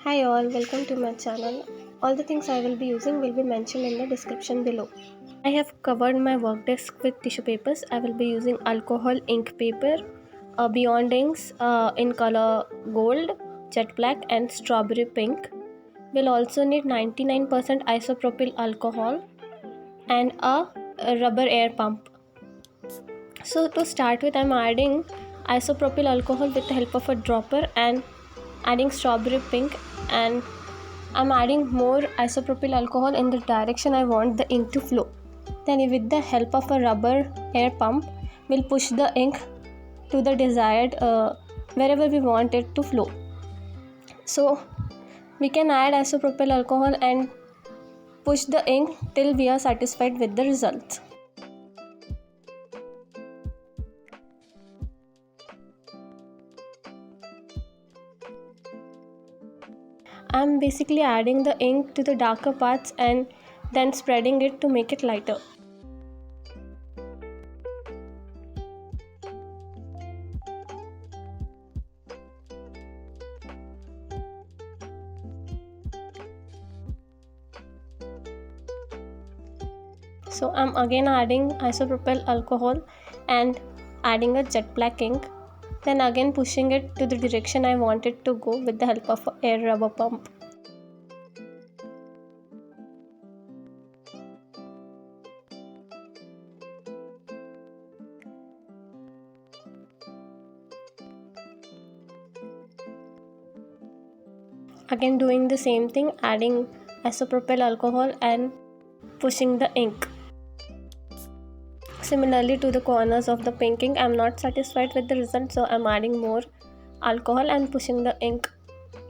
Hi all, welcome to my channel. All the things I will be using will be mentioned in the description below. I have covered my work desk with tissue papers. I will be using alcohol ink paper, beyond inks in color gold, jet black and strawberry pink. We'll also need 99% isopropyl alcohol and a rubber air pump. So to start with, I'm adding isopropyl alcohol with the help of a dropper and adding strawberry pink, and I'm adding more isopropyl alcohol in the direction I want the ink to flow. Then with the help of a rubber air pump, we'll push the ink to the desired wherever we want it to flow. So we can add isopropyl alcohol and push the ink till we are satisfied with the results. I'm basically adding the ink to the darker parts and then spreading it to make it lighter. So I'm again adding isopropyl alcohol and adding a jet black ink, then again pushing it to the direction I want it to go with the help of an air rubber pump. Again doing the same thing, adding isopropyl alcohol and pushing the ink. Similarly to the corners of the pink ink, I'm not satisfied with the result, so I'm adding more alcohol and pushing the ink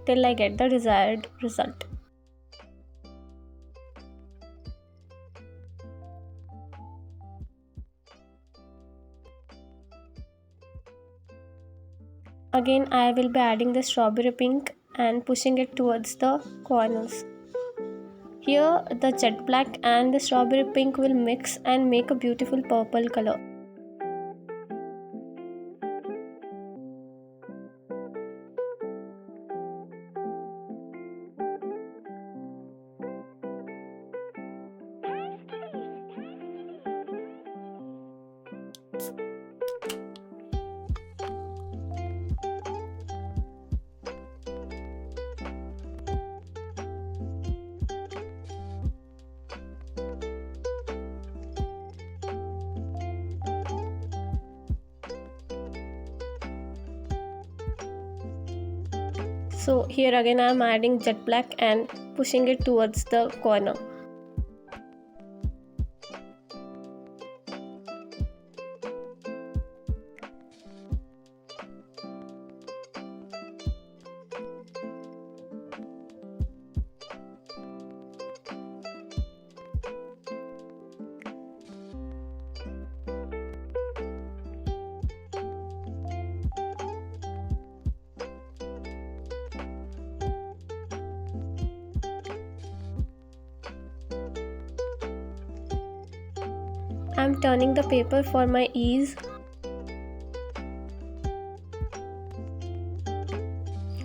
till I get the desired result. Again I will be adding the strawberry pink and pushing it towards the corners. Here the jet black and the strawberry pink will mix and make a beautiful purple color. So here again I am adding jet black and pushing it towards the corner. I'm turning the paper for my ease.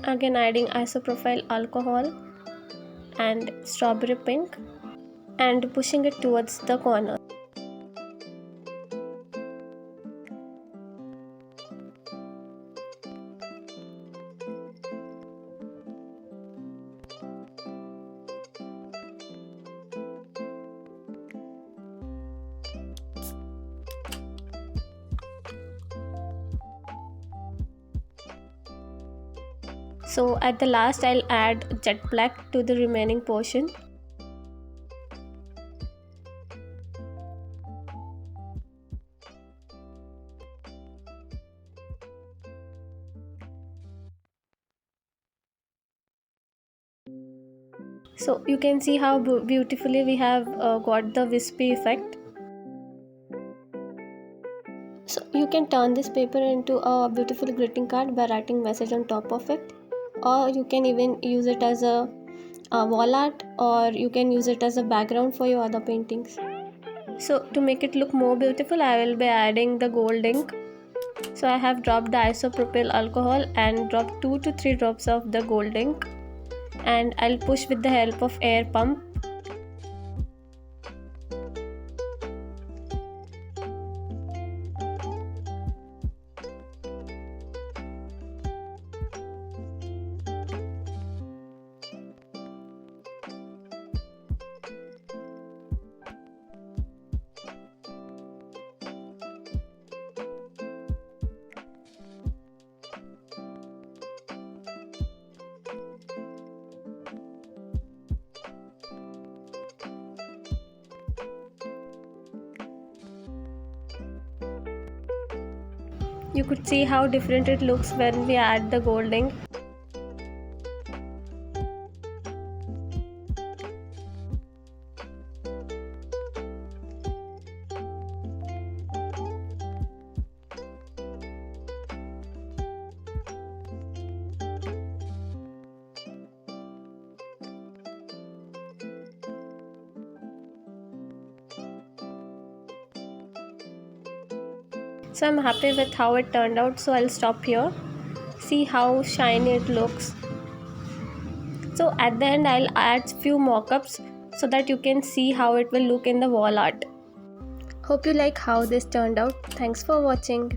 Again adding isopropyl alcohol and strawberry pink and pushing it towards the corner. So at the last I'll add jet black to the remaining portion. So you can see how beautifully we have got the wispy effect. So you can turn this paper into a beautiful greeting card by writing message on top of it, or you can even use it as a wall art, or you can use it as a background for your other paintings. So to make it look more beautiful, I will be adding the gold ink. So I have dropped the isopropyl alcohol and dropped 2 to 3 drops of the gold ink. and I'll push with the help of air pump. You could see how different it looks when we add the gold ink. So I'm happy with how it turned out, so I'll stop here. See how shiny it looks. So at the end I'll add few mock-ups so that you can see how it will look in the wall art. Hope you like how this turned out. Thanks for watching.